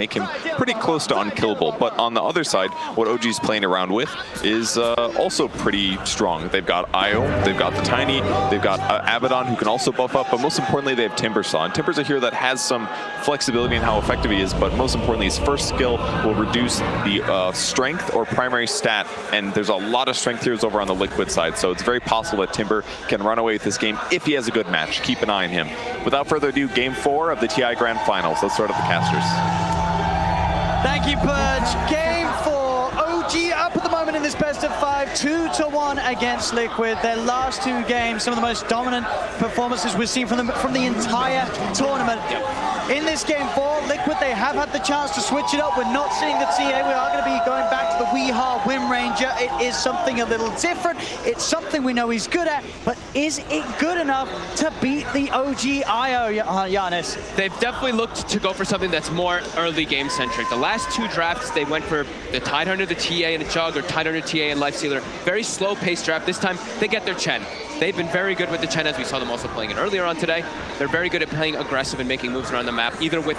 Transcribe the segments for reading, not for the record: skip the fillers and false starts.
make him pretty close to unkillable. But on the other side, what OG's playing around with is also pretty strong. They've got Io, they've got the Tiny, they've got Abaddon who can also buff up, but most importantly they have Timbersaw. And Timber's a hero that has some flexibility in how effective he is, but most importantly his first skill will reduce the strength or primary stat, and there's a lot of strength heroes over on the Liquid side, so it's very possible that Timber can run away with this game if he has a good match. Keep an eye on him. Without further ado, Game 4 of the TI Grand Finals. Let's start at the casters. Thank you, Purge. Game 4. OG up at the moment in this best of 5, 2-1 against Liquid. Their last 2 games, some of the most dominant performances we've seen from them from the entire tournament. In this game 4, Liquid, they have had the chance to switch it up. We're not seeing the TA. We are going to be going back to the Weehaw Wind Ranger. It is something a little different. It's something we know he's good at, but is it good enough to beat the OG IO, Giannis? They've definitely looked to go for something that's more early game centric. The last 2 drafts, they went for the Tidehunter, the TA, and a Jug, or Tidehunter, TA, and Lifestealer. Very slow paced draft. This time, they get their Chen. They've been very good with the Chen, as we saw them also playing it earlier on today. They're very good at playing aggressive and making moves around the map, either with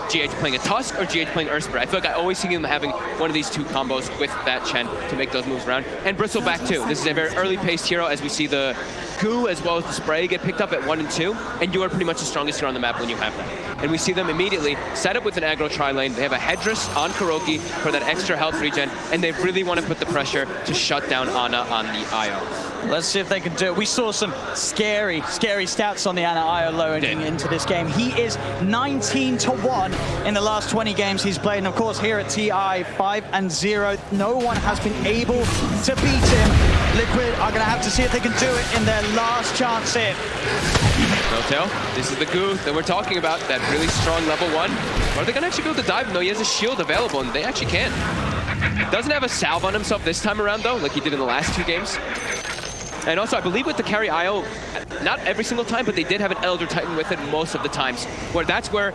GH playing a Tusk or GH playing Ursper. I feel like I always see them having one of these 2 combos with that Chen to make those moves around. And Bristleback too. This is a very early paced hero, as we see the Goo as well as the Spray get picked up at 1 and 2, and you are pretty much the strongest hero on the map when you have that. And we see them immediately set up with an aggro tri-lane. They have a Headdress on Kuroki for that extra health regen, and they really want to put the pressure to shut down Ana on the IO. Let's see if they can do it. We saw some scary stats on the Ana IO loading into this game. He is 19-1 in the last 20 games he's played. And of course, here at TI, 5-0. No one has been able to beat him. Liquid are going to have to see if they can do it in their last chance here. No-tail, this is the Goo that we're talking about, that really strong level 1. Are they going to actually be able to dive him, though? He has a shield available, and they actually can. Doesn't have a salve on himself this time around, though, like he did in the last 2 games. And also, I believe with the carry IO, not every single time, but they did have an Elder Titan with it most of the times, where that's where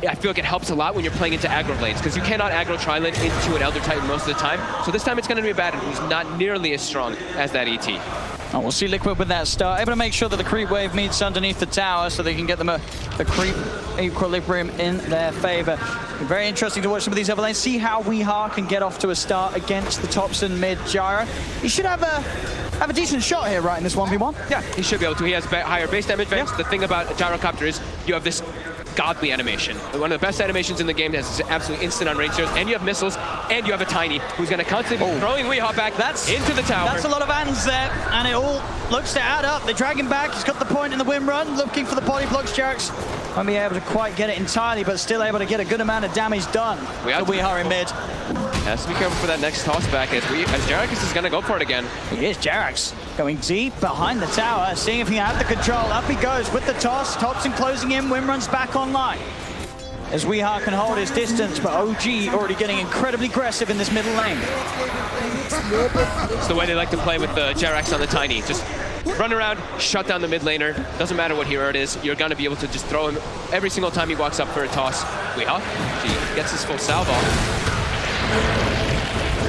I feel like it helps a lot when you're playing into aggro lanes, because you cannot aggro tri-lane into an Elder Titan most of the time. So this time it's going to be a Batten who's not nearly as strong as that ET. And we'll see Liquid with that start, able to make sure that the creep wave meets underneath the tower so they can get them a creep equilibrium in their favor. Very interesting to watch some of these other lanes, see how Weehaw can get off to a start against the Thompson mid Gyro. He should have a decent shot here, right, in this 1v1? Yeah, he should be able to. He has higher base damage vents. Yeah. The thing about Gyrocopter is you have this godly animation. One of the best animations in the game that has absolutely instant on range heroes, and you have missiles, and you have a Tiny who's going to constantly be throwing Weehaw back into the tower. That's a lot of ants there, and it all looks to add up. They drag him back. He's got the point in the win run, looking for the body blocks. Jarex won't be able to quite get it entirely, but still able to get a good amount of damage done. Weehaw in mid. Has to be careful for that next toss back as Jarex is going to go for it again. He is. Jarex going deep behind the tower, seeing if he can have the control. Up he goes with the toss. Thompson closing in. Win runs back online. As Weehaw can hold his distance, but OG already getting incredibly aggressive in this middle lane. It's the way they like to play with the Jarex on the Tiny. Just run around, shut down the mid laner. Doesn't matter what hero it is, you're going to be able to just throw him every single time he walks up for a toss. Weehaw, he gets his full salve off.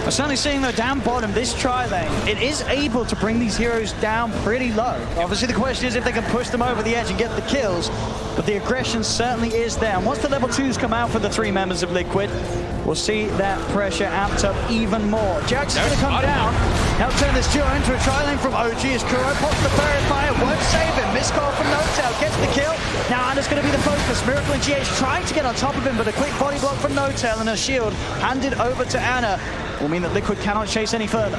We're certainly seeing though down bottom, this tri-lane, it is able to bring these heroes down pretty low. Obviously the question is if they can push them over the edge and get the kills, but the aggression certainly is there. And once the level 2s come out for the 3 members of Liquid, we'll see that pressure amped up even more. Jax is going to come down, help turn this duo into a tri-lane from OG as Kuro pops the Fairy Fire, won't save him. Miscall from No-Tail, gets the kill. Now Ana's going to be the focus. Miracle and GH trying to get on top of him, but a quick body block from No-Tail and a shield handed over to Ana will mean that Liquid cannot chase any further.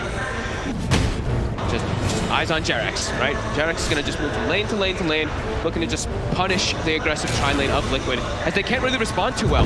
Just eyes on Jarex, right? Jarex is going to just move from lane to lane to lane, looking to just punish the aggressive tri-lane of Liquid, as they can't really respond too well.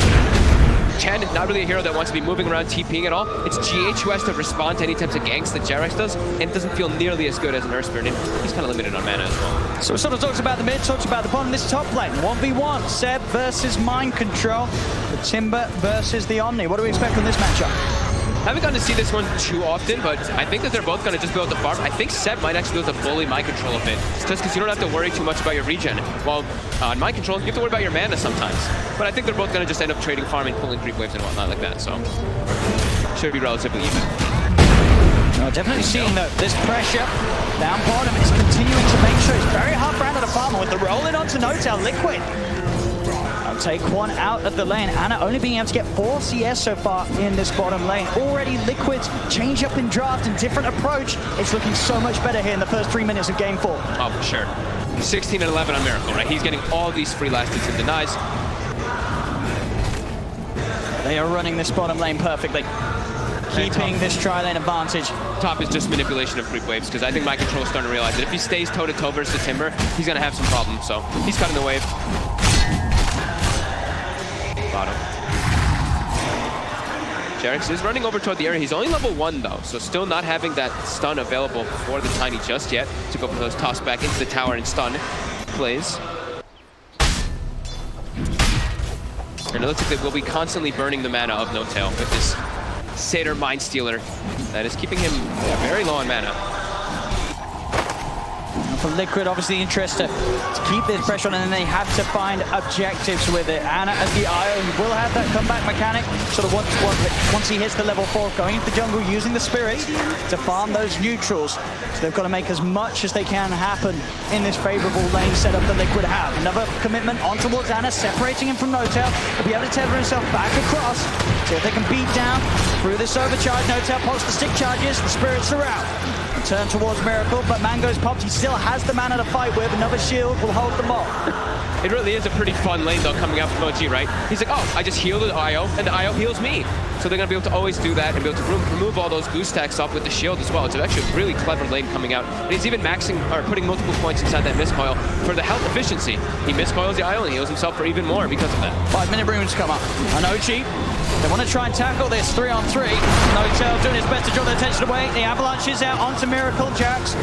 Chen, not really a hero that wants to be moving around TPing at all. It's GH who has to respond to any types of ganks that Jarex does, and it doesn't feel nearly as good as an Ursper, and he's kind of limited on mana as well. So we sort of talked about the mid, talked about the bottom. This top lane, 1v1, Seb versus Mind Control, the Timber versus the Omni. What do we expect from this matchup? Haven't gotten to see this one too often, but I think that they're both going to just be able to farm. I think Seb might actually be able to bully Mind Control a bit, just because you don't have to worry too much about your regen. While on Mind Control, you have to worry about your mana sometimes. But I think they're both going to just end up trading farming, pulling creep waves and whatnot like that, so should be relatively even. Definitely seeing that this pressure down bottom is continuing to make sure it's very hard for Ana to farm with the roll in onto No-Tail. Liquid I'll take one out of the lane. Ana only being able to get 4 CS so far in this bottom lane. Already Liquid's change up in draft and different approach. It's looking so much better here in the first 3 minutes of game 4. Oh, for sure. 16 and 11 on Miracle, right? He's getting all these free last hits and denies. They are running this bottom lane perfectly, keeping this tri-lane advantage. Top is just manipulation of creep waves, because I think my control is starting to realize that if he stays toe-to-toe versus the Timber, he's going to have some problems, so he's cutting the wave. Bottom. Jarex is running over toward the area. He's only level 1, though, so still not having that stun available for the Tiny just yet to go for those toss back into the tower and stun plays. And it looks like they will be constantly burning the mana of No Tail with this Satyr Mind Stealer that is keeping him very low on mana. For Liquid, obviously interested to keep this pressure on, and then they have to find objectives with it. Ana as the IO will have that comeback mechanic, sort of once he hits the level 4, going into the jungle, using the spirits to farm those neutrals. So they've got to make as much as they can happen in this favorable lane setup that Liquid have. Another commitment on towards Ana, separating him from NoTail. He'll be able to tether himself back across, see if they can beat down through this overcharge. NoTail pops the stick charges, the spirits are out. Turn towards Miracle, but Mango's popped. He still has the mana to fight with. Another shield will hold them off. It really is a pretty fun lane, though, coming out from OG, right? He's like, oh, I just heal the IO, and the IO heals me. So they're going to be able to always do that and be able to remove all those goose stacks off with the shield as well. It's actually a really clever lane coming out. And he's even maxing, or putting multiple points inside that miscoil for the health efficiency. He miscoils the IO and heals himself for even more because of that. 5-minute runes come up. And OG, they want to try and tackle this 3-on-3. NoTail doing his best to draw their attention away. The avalanche is out onto Miracle. Jax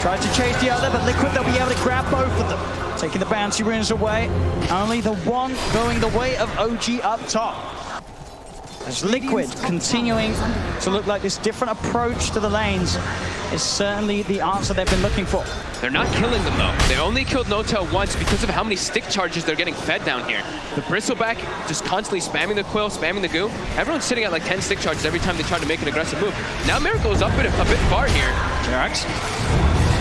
tries to chase the other, but Liquid, they'll be able to grab both of them. Taking the bouncy runes away. Only the one going the way of OG up top. As Liquid continuing to look like this different approach to the lanes is certainly the answer they've been looking for. They're not killing them, though. They only killed NoTail once because of how many stick charges they're getting fed down here. The Bristleback just constantly spamming the Quill, spamming the Goo. Everyone's sitting at like 10 stick charges every time they try to make an aggressive move. Now Miracle is up a bit far here. Jarex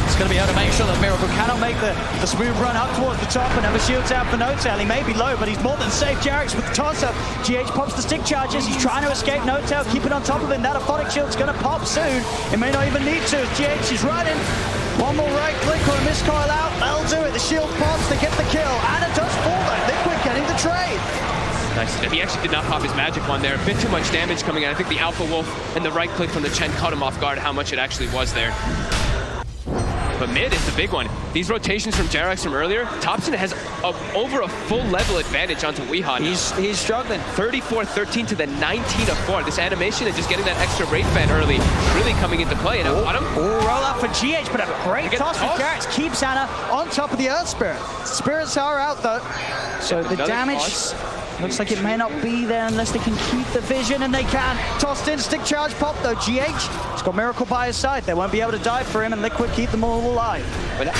is going to be able to make sure that Miracle cannot make the smooth run up towards the top, and have a shields out for NoTail. He may be low, but he's more than safe. Jarex with the toss-up. GH pops the stick charges. He's trying to escape NoTail, keeping on top of him. That Aphotic shield's going to pop soon. It may not even need to. GH is running. One more right click or a miscoil out. That'll do it. The shield pops. They get the kill. And it does fall though. Liquid getting the trade. Nice. He actually did not pop his magic one there. A bit too much damage coming in. I think the Alpha Wolf and the right click from the Chen caught him off guard how much it actually was there. But mid is the big one. These rotations from Jarex from earlier, Thompson has over a full level advantage onto Weehan. He's struggling. 34-13 to the 19-4. This animation and just getting that extra rate fan early really coming into play. And bottom. Roll out for GH, but a great toss from Jarex keeps Ana on top of the Earth Spirit. Spirits are out though. So the damage looks like it may not be there unless they can keep the vision, and they can. Tossed in, stick charge pop though. GH has got Miracle by his side. They won't be able to dive for him, and Liquid keep them all alive. But,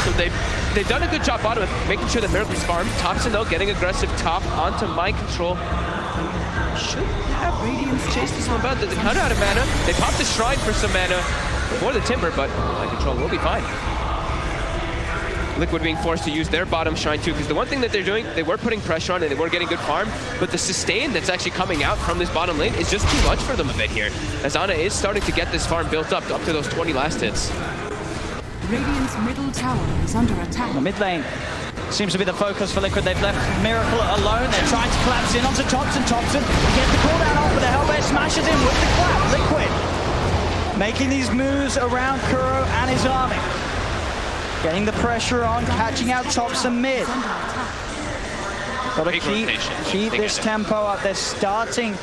so they've done a good job bottom of making sure that Miracle's farmed. Thompson though getting aggressive top onto Mind Control. Should have Radiance chase this one, but they're kind of out of mana. They popped the Shrine for some mana for the Timber, but Mind Control will be fine. Liquid being forced to use their bottom Shrine too, because the one thing that they're doing, they were putting pressure on and they were getting good farm, but the sustain that's actually coming out from this bottom lane is just too much for them a bit here. As Ana is starting to get this farm built up to those 20 last hits. Radiant's middle tower is under attack. The mid lane seems to be the focus for Liquid. They've left Miracle alone. They're trying to collapse in onto Thompson. Thompson gets the cooldown off, but the Hellbear smashes in with the clap. Liquid making these moves around Kuro and his army. Getting the pressure on, catching out Thompson mid. Got to keep this tempo up. They're starting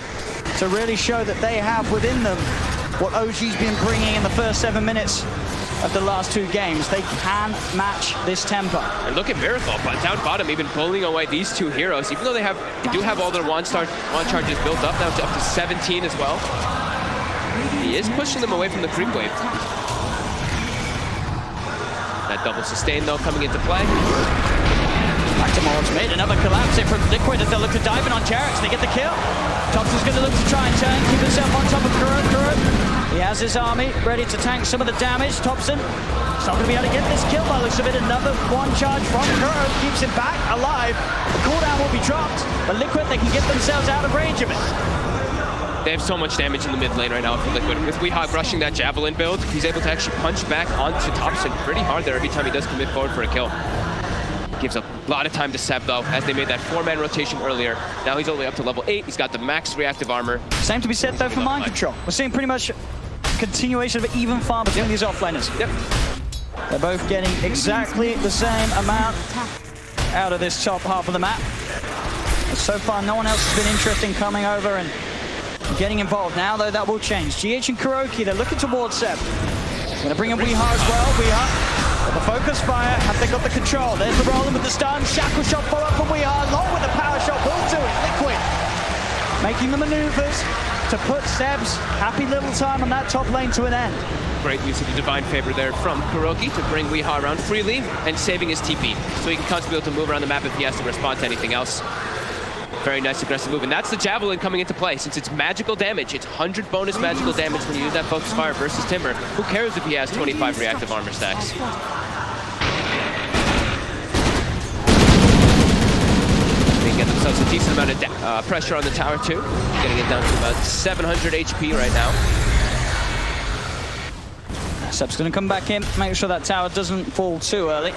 to really show that they have within them what OG's been bringing in the first 7 minutes of the last 2 games. They can match this tempo. And look at Miracle, but down bottom, even pulling away these 2 heroes, even though they do have all their wand charges built up now to up to 17 as well. He is pushing them away from the creep wave. That double sustain though coming into play. Back to Mords mid, another collapse here from Liquid as they look to dive in on Jarex. They get the kill. Thompson's going to look to try and turn, keep himself on top of Kuro. He has his army ready to tank some of the damage. Thompson is not going to be able to get this kill by the looks of it. Another one charge from Kuro keeps him back alive. The cooldown will be dropped, but Liquid, they can get themselves out of range of it. They have so much damage in the mid lane right now for Liquid. With Weehawk rushing that Javelin build, he's able to actually punch back onto Thompson pretty hard there every time he does commit forward for a kill. Gives a lot of time to Seb though, as they made that 4-man rotation earlier. Now he's only up to level 8. He's got the max reactive armor. Same to be said though for Mind Control. We're seeing pretty much a continuation of an even farm between these offlaners. Yep. They're both getting exactly the same amount out of this top half of the map. But so far, no one else has been interested in coming over and getting involved. Now, though, that will change. GH and Kuroki, they're looking towards Seb. Going to bring in Weeha as well. Weeha, with the focus fire, have they got the control? There's the rolling with the stun. Shackle shot follow up from Weeha, along with the power shot. Will do it. Liquid making the maneuvers to put Seb's happy little time on that top lane to an end. Great use of the Divine Favor there from Kuroki to bring Weeha around freely and saving his TP. So he can constantly be able to move around the map if he has to respond to anything else. Very nice aggressive move, and that's the Javelin coming into play. Since it's magical damage, it's 100 bonus magical damage when you use that focus fire versus Timber. Who cares if he has 25 reactive armor stacks? They get themselves a decent amount of pressure on the tower too. Getting it down to about 700 HP right now. Seb's going to come back in, make sure that tower doesn't fall too early.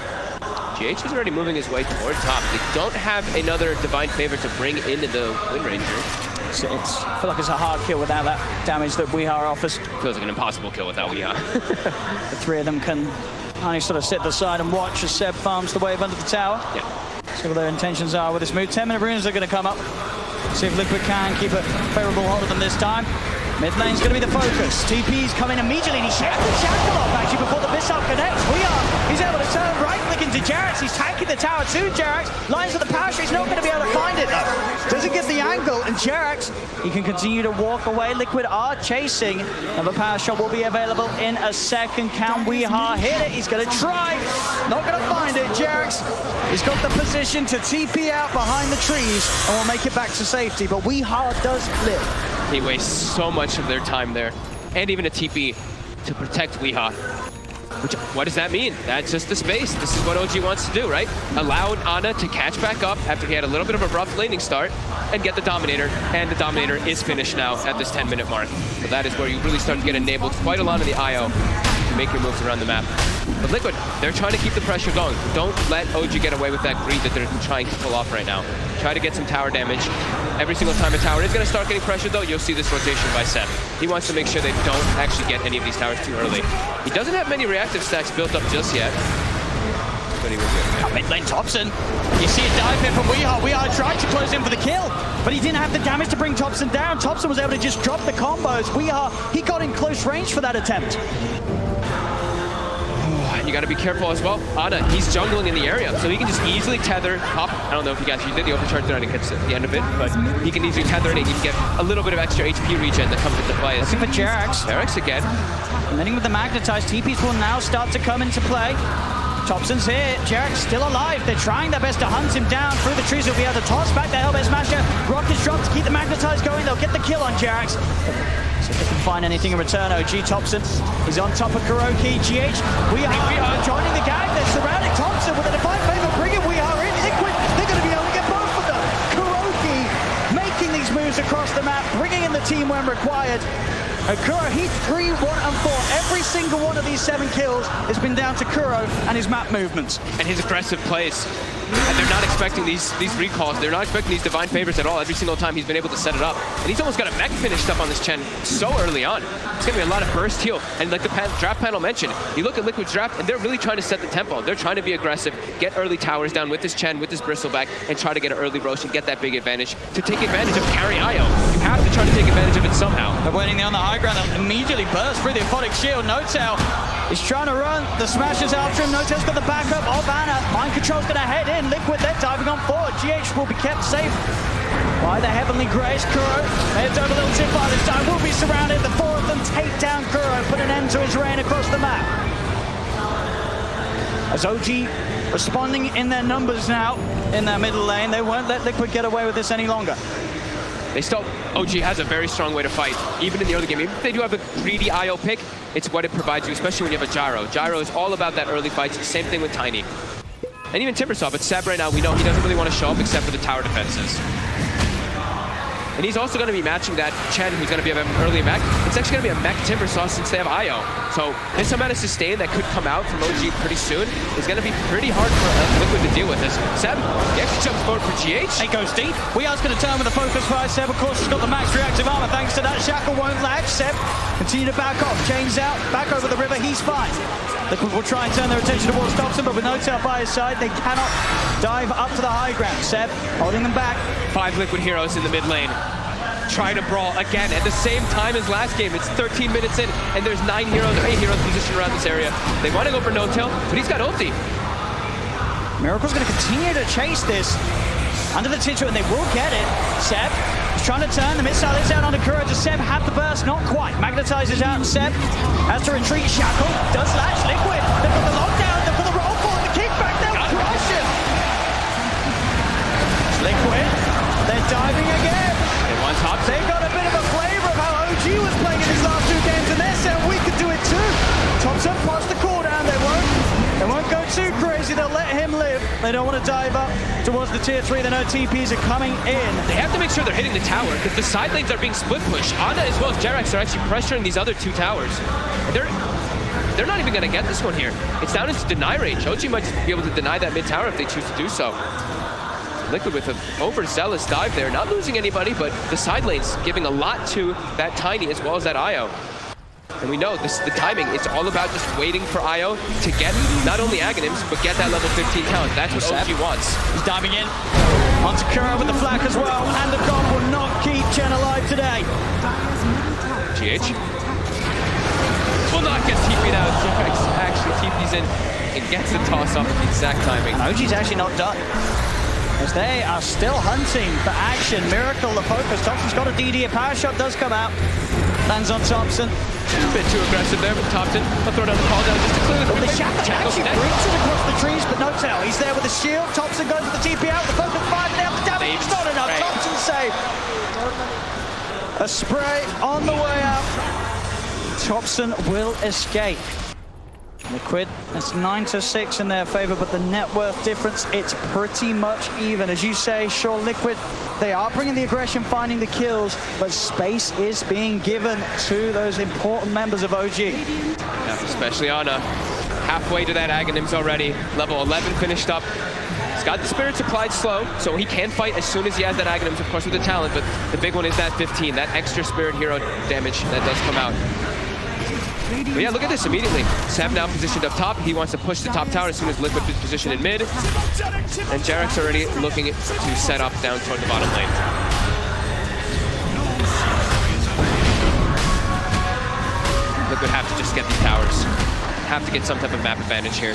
GH is already moving his way toward top. They don't have another Divine Favor to bring into the Wind Ranger. I feel like it's a hard kill without that damage that Weeha offers. Feels like an impossible kill without Weeha. The three of them can only sort of sit to the side and watch as Seb farms the wave under the tower. Yeah. See what their intentions are with this move. 10-minute runes are going to come up. See if Liquid can keep a favorable hold of them this time. Mid lane's going to be the focus. TP's coming immediately, and he shackles the shackle off actually before the missile connects. He's able to turn right click into Jarex. He's tanking the tower to Jarex. Lines of the power shot. He's not going to be able to find it though. Doesn't get the angle, and Jarex, he can continue to walk away. Liquid are chasing. Another power shot will be available in a second. Can Weeha hit it? He's going to try. Not going to find it. Jarex, he's got the position to TP out behind the trees and will make it back to safety, but Weeha does live. He wastes so much of their time there, and even a TP to protect Weeha. What does that mean? That's just the space. This is what OG wants to do, right? Allow Ana to catch back up after he had a little bit of a rough laning start and get the Dominator, and the Dominator is finished now at this 10-minute mark. So that is where you really start to get enabled quite a lot of the IO to make your moves around the map. But Liquid, they're trying to keep the pressure going. Don't let OG get away with that greed that they're trying to pull off right now. Try to get some tower damage. Every single time a tower is going to start getting pressure though, you'll see this rotation by Seb. He wants to make sure they don't actually get any of these towers too early. He doesn't have many reactive stacks built up just yet, but he will get Mid lane Thompson. You see a dive here from Weeha. Weeha tried to close in for the kill, but he didn't have the damage to bring Thompson down. Thompson was able to just drop the combos. Weeha, he got in close range for that attempt. You got to be careful as well. Ana, he's jungling in the area, so he can just easily tether up. I don't know if you guys did the overcharge there and it gets at the end of it, but he can easily tether it and he can get a little bit of extra HP regen that comes into play. Looking for Jarex. Jarex again. And then with the magnetized, TPs will now start to come into play. Thompson's here. Jarex still alive. They're trying their best to hunt him down through the trees. He'll be able to toss back the Hellbear Smasher. Rockets drop to keep the magnetized going. They'll get the kill on Jarex. See if they can find anything in return. OG Thompson is on top of Kuroki. GH, we are joining the gang. They're surrounding Thompson with a Divine Favor. Bring it. We are in Liquid. They're going to be able to get both of them. Kuroki making these moves across the map, bringing in the team when required. Kuro, he's 3, 1, and 4. Every single one of these 7 kills has been down to Kuro and his map movements. And his aggressive plays. And they're not expecting these recalls. They're not expecting these Divine Favors at all every single time he's been able to set it up. And he's almost got a mech finished up on this Chen so early on. It's going to be a lot of burst heal. And like the draft panel mentioned, you look at Liquid's draft and they're really trying to set the tempo. They're trying to be aggressive, get early towers down with this Chen, with this Bristleback, and try to get an early roach and get that big advantage to take advantage of carry IO. You have to try to take advantage of it somehow. They're waiting there on the high ground. They'll immediately burst through the Aphotic Shield. No-Tail is trying to run. The Smasher's after him. No-Tail's got the backup of Ana. Mind Control's going to head in. Liquid, they're diving on forward. GH will be kept safe by the Heavenly Grace. Kuro heads over a little tip by this time. Will be surrounded. The 4 of them take down Kuro, put an end to his reign across the map. As OG responding in their numbers now in their middle lane. They won't let Liquid get away with this any longer. They still, OG has a very strong way to fight, even in the early game. Even if they do have a greedy IO pick, it's what it provides you, especially when you have a Gyro. Gyro is all about that early fights. Same thing with Tiny. And even Timbersaw, but Seb right now, we know he doesn't really want to show up except for the tower defenses. And he's also going to be matching that Chen, who's going to be an early mech. It's actually going to be a mech Timbersaw since they have IO. So this amount of sustain that could come out from OG pretty soon is going to be pretty hard for Liquid to deal with this. Seb, he actually jumps forward for GH. It goes deep. Weir's going to turn with a focus fire. Seb, of course, has got the max reactive armor. Thanks to that, Shackle won't latch. Seb, continue to back off. Chains out, back over the river. He's fine. Liquid will try and turn their attention towards Thompson, but with no tail by his side, they cannot dive up to the high ground. Seb holding them back. 5 Liquid heroes in the mid lane. Trying to brawl again at the same time as last game. It's 13 minutes in, and there's 9 heroes or 8 heroes positioned around this area. They want to go for no-tail, but he's got ulti. Miracle's going to continue to chase this under the Titcher, and they will get it. Seb is trying to turn. The missile is out on the Courage. Seb had the burst, not quite. Magnetizes out, and Seb has to retreat. Shackle does latch. Liquid. They've got the lockdown. They've got the roll for the kickback. They'll crush him. Liquid. They're diving again. Thompson. They got a bit of a flavor of how OG was playing in his last 2 games, and they're saying we could do it too. Thompson plus the cooldown. They won't go too crazy. They'll let him live. They don't want to dive up towards the tier 3. They know TPs are coming in. They have to make sure they're hitting the tower because the side lanes are being split push. Ana as well as Jerax are actually pressuring these other 2 towers. They're not even going to get this one here. It's down into deny range. OG might just be able to deny that mid tower if they choose to do so. Liquid with an overzealous dive there, not losing anybody, but the side lanes giving a lot to that Tiny as well as that IO. And we know this, the timing, it's all about just waiting for IO to get not only Aghanims, but get that level 15 count. That's what OG wants. He's diving in. Onto Kuro with the flak as well, and the comp will not keep Chen alive today. GH will not get TP'd out. Jerax actually TP's in and gets the toss off at the exact timing. OG's actually not done, as they are still hunting for action. Miracle, the focus. Thompson's got a DD. A power shot does come out. Lands on Thompson. A bit too aggressive there, but Thompson will throw down the call down just to clear the Shackle actually roots it across the trees, but no tail. He's there with a shield. Thompson goes with the TP out. The focus fire down. The damage is not enough. Thompson save. A spray on the way out. Thompson will escape. Liquid, it's 9-6 in their favor, but the net worth difference, it's pretty much even. As you say, sure, Liquid, they are bringing the aggression, finding the kills, but space is being given to those important members of OG. Yeah, especially Ana. Halfway to that Aghanims already. Level 11 finished up. He's got the Spirits applied slow, so he can fight as soon as he has that Aghanims, of course, with the talent, but the big one is that 15, that extra Spirit hero damage that does come out. But yeah, look at this immediately. Seb now positioned up top. He wants to push the top tower as soon as Liquid is positioned in mid. And Jerax already looking to set up down toward the bottom lane. Liquid have to just get these towers. Have to get some type of map advantage here.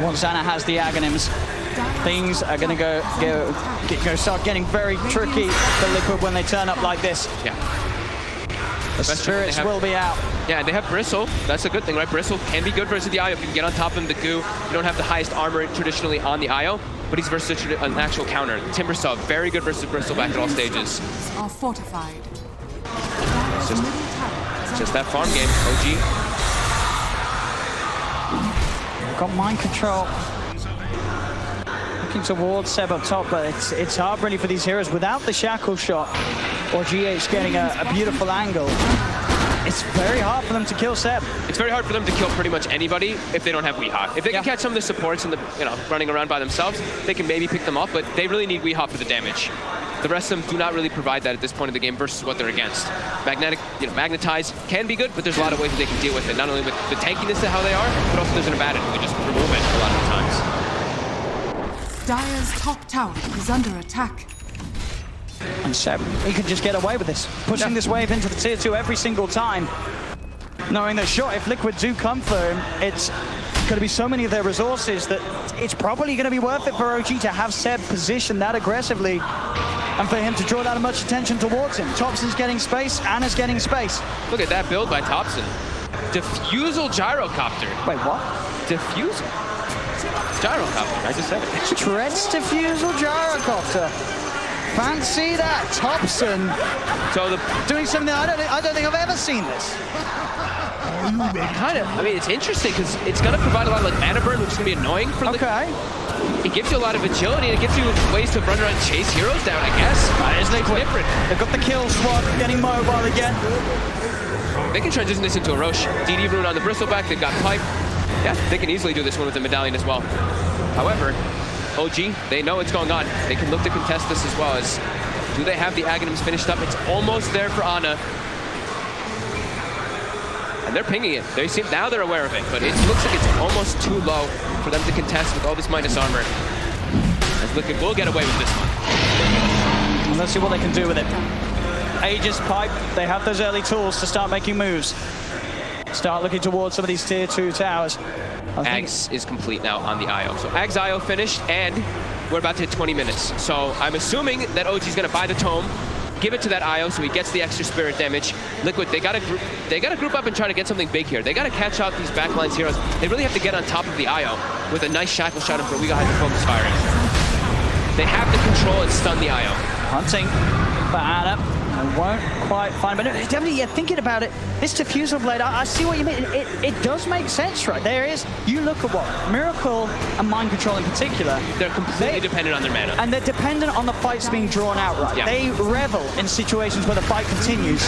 Once Ana has the Aghanims, things are going to start getting very tricky for Liquid when they turn up like this. Yeah. The Spirits will be out. Yeah, and they have Bristle. That's a good thing, right? Bristle can be good versus the IO. If you can get on top of him, the goo. You don't have the highest armor traditionally on the IO, but he's versus an actual counter. Timbersaw, very good versus Bristle back at all stages. Are fortified. It's just that farm game, OG. Got mind control. Looking towards Seb up top, but it's hard really for these heroes without the shackle shot or GH getting a beautiful angle. It's very hard for them to kill Seb. It's very hard for them to kill pretty much anybody if they don't have Weehawk. If they can catch some of the supports and running around by themselves, they can maybe pick them off, but they really need Weehawk for the damage. The rest of them do not really provide that at this point of the game versus what they're against. Magnetize can be good, but there's a lot of ways that they can deal with it. Not only with the tankiness of how they are, but also there's an Abaddon who can just remove it a lot of the times. Dire's top tower is under attack. And Seb, he could just get away with this, pushing this wave into the tier 2 every single time, knowing that sure, if Liquid do come for him, it's going to be so many of their resources that it's probably going to be worth it for OG to have Seb positioned that aggressively and for him to draw that much attention towards him. Thompson's getting space, Ana's getting space. Look at that build by Thompson. Diffusal gyrocopter. Wait, what? Diffusal. Gyrocopter, I just said it. Treads Diffusal Gyrocopter. Fancy that. Thompson So doing something I don't think I've ever seen this. kind of, I mean, it's interesting because it's going to provide a lot of like mana burn, which is going to be annoying for Liquid. Okay. It gives you a lot of agility, and it gives you ways to run around and chase heroes down, I guess. It's Liquid. different. They've got the kill swap, getting mobile again. They can transition this into a Roche. DD rune on the Bristleback, they've got Pipe. Yeah, they can easily do this one with the Medallion as well. However, OG, they know what's going on. They can look to contest this as well as, do they have the Aghanims finished up? It's almost there for Ana. And they're pinging it. They seem, now they're aware of it, but it looks like it's almost too low for them to contest with all this minus armor. As Liquid will get away with this one. And let's see what they can do with it. Aegis Pipe, they have those early tools to start making moves. Start looking towards some of these tier 2 towers. Ags is complete now on the IO. So Ags IO finished, and we're about to hit 20 minutes. So I'm assuming that OG's gonna buy the tome, give it to that IO so he gets the extra spirit damage. Liquid, they gotta group up and try to get something big here. They gotta catch out these backlines heroes. They really have to get on top of the IO with a nice shackle shot for we got to focus firing. They have to control and stun the IO. Hunting for Ana. I won't quite find, but no, definitely, yeah, thinking about it, this Diffusal Blade, I see what you mean. It does make sense, right? There is, you look at what, Miracle and Mind Control in particular. They're completely dependent on their mana. And they're dependent on the fights being drawn out, right? Yeah. They revel in situations where the fight continues.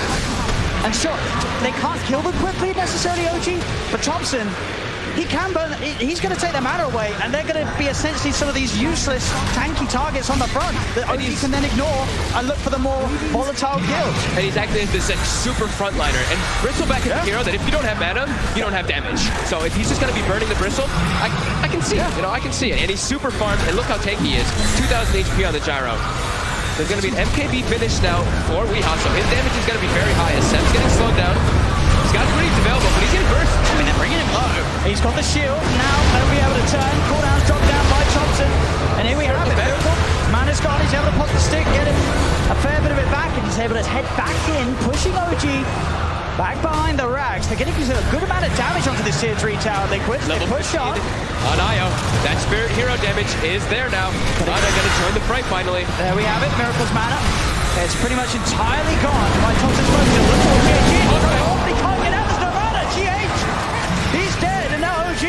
And sure, they can't kill them quickly necessarily, OG, but Thompson, he can burn, he's going to take their mana away, and they're going to be essentially some of these useless, tanky targets on the front that OG can then ignore and look for the more volatile kills. And he's acting as this like super frontliner. And Bristleback is a hero that if you don't have mana, you don't have damage. So if he's just going to be burning the Bristle, I can see it. You know, I can see it. And he's super farmed, and look how tanky he is. 2,000 HP on the Gyro. There's going to be an MKB finish now for Weehaw, so his damage is going to be very high as Sem's getting slowed down. He's got greaves available, but he's getting burst. I mean, they're bringing him low. He's got the shield. Now he'll be able to turn. Cooldowns drop down by Thompson. And here we have it. Mana's gone. He's able to pop the stick, get him a fair bit of it back, and he's able to head back in, pushing OG back behind the racks. They're getting a good amount of damage onto this tier 3 tower. Liquid. They push on. On IO. That spirit hero damage is there now. Ana gonna join the fray finally. There we have it. Miracle's mana. It's pretty much entirely gone by Thompson's motion. Look for GH. Oh, he can't get out. There's no mana. GH. He's dead. And now OG,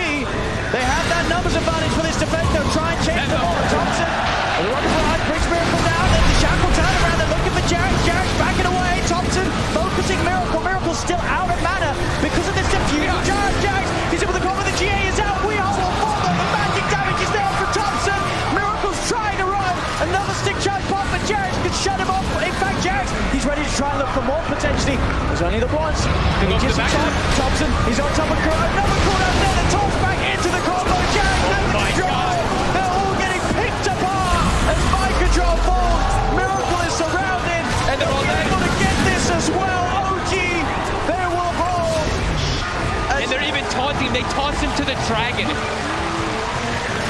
they have that numbers advantage for this defense. They'll try and change the ball. Thompson, the run behind, brings Miracle down. Then the shackle turnaround. They're looking for Jarek. Jarek's backing away. Thompson focusing Miracle. Miracle's still out of mana because of this diffusion. Jarek, he's able to cover the GA is out. We are all for them. The magic damage is there for Thompson. Miracle's trying to run. Another stick charge pop, but Jarek can shut him off. In fact, Jarek, he's ready to try and look for more potentially. There's only the once. Thompson, he's on top of Crow. Another cooldown there. The toss back into the combo. Jarek, they're all getting picked apart as Mind Control falls. Miracle is surrounded, and they're all able to get this as well. OG, they will hold. And they're even taunting. They toss him to the dragon.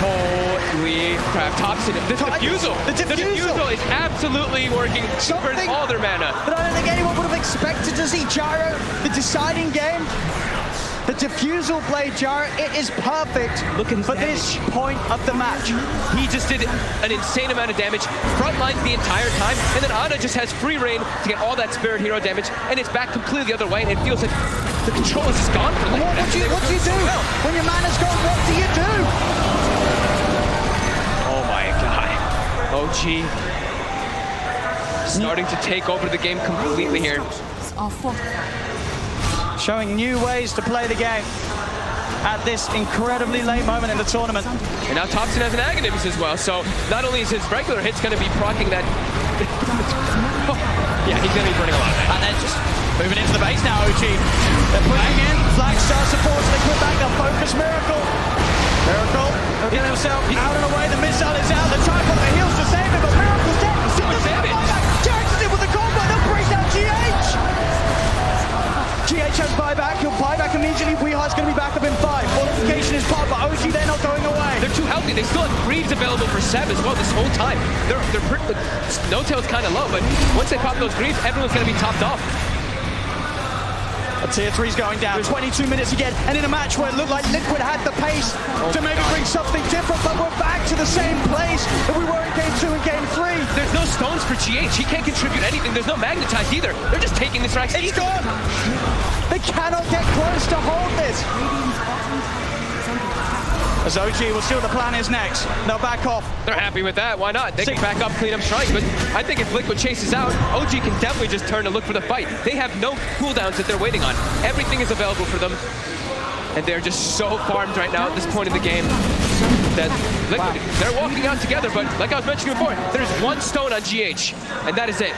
Holy crap. Thompson, the diffusal. The diffusal is absolutely working for all their mana. But I don't think anyone would have expected to see Gyro, the deciding game. The Diffusal Blade Gyro, it is perfect for this point of the match. He just did an insane amount of damage, frontlines the entire time, and then Ana just has free reign to get all that spirit hero damage, and it's back completely the other way, and it feels like the control is just gone for them. What do you do? When your mana's gone, what do you do? Oh my god. OG starting to take over the game completely here. Showing new ways to play the game at this incredibly late moment in the tournament. And now Thompson has an Aghanims as well, so not only is his regular hits going to be proccing that... yeah, he's going to be burning a lot of that. And then just moving into the base now, OG. They're pushing in, Flag Star supports, they put back a focus Miracle. Miracle, looking at himself, out and away, the missile is out, they're trying for the heals to save him, but Miracle's dead. Jackson's in with the combo, they'll bring down GH. GH has buyback, he'll buy back immediately. Weehar's going to be back up in 5. Fortification is popped, but OG, they're not going away. They're too healthy. They still have Greaves available for Seb as well this whole time. They're pretty, No Tail's kind of low, but once they pop those Greaves, everyone's going to be topped off. A tier 3's going down, 22 minutes again, and in a match where it looked like Liquid had the pace to maybe bring something different, but we're back to the same place that we were in Game 2 and Game 3. There's no stones for GH. He can't contribute anything. There's no magnetize either. They're just taking this rack. It's gone! They cannot get close to hold this. Radiant's bottom tower is under attack. As OG will see what the plan is next. They'll back off. They're happy with that. Why not? They can back up, clean up strike. But I think if Liquid chases out, OG can definitely just turn to look for the fight. They have no cooldowns that they're waiting on. Everything is available for them. And they're just so farmed right now at this point in the game that Liquid, they're walking out together. But like I was mentioning before, there's one stone on GH, and that is it.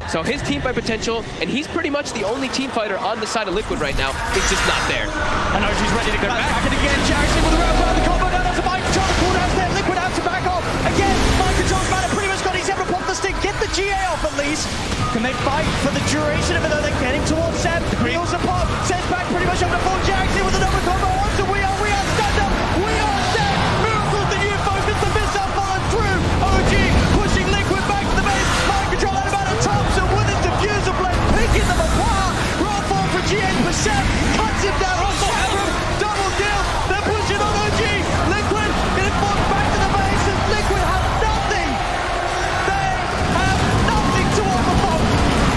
So his team fight potential, and he's pretty much the only team fighter on the side of Liquid right now. It's just not there. And OG's ready to go back. And again, Jackson with the round round the combo down to Mike Control. The cooldowns there. Liquid have to back off. Again, Mike Control's man pretty much got his ever pop the stick. Get the GA off at least. Can they fight for the duration of it though? They're getting towards Seb. Heals a pop. Sends back pretty much up to full Jackson with another combo. Onto we are stand up. We are set. Miracles the new focus. The missile followed through. OG pushing Liquid back to the base. Mike Control out about a top. So with his diffuser blade picking them apart. Roll forward for GH for Seb. Cuts him down. Also Abram. Double kill. They're pushing on OG. Liquid getting forced back to the base. And Liquid have nothing. They have nothing to offer from.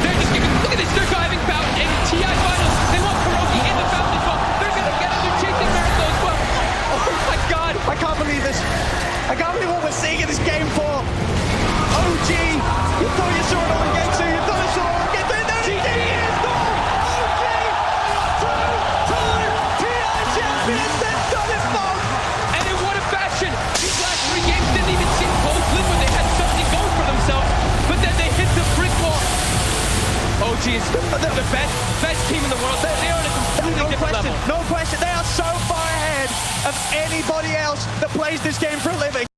They're just giving, look at this, they're driving bout in TI finals. They want Kuroki in the fountain as well. They're gonna get it, they're chasing Miracle as well. Oh my god. I can't believe this. I can't believe what we're seeing in this game 4. OG, you thought you saw it all in Game 2. You thought you saw it all in Game 3. There it is. Gone. OG, two-time TI champions. They've done it, folks. And in what a fashion. These last 3 games didn't even seem close. Liquid, they had something going for themselves, but then they hit the brick wall. OG is the best team in the world. They are on a completely different level. No question. They are so far ahead of anybody else that plays this game for a living.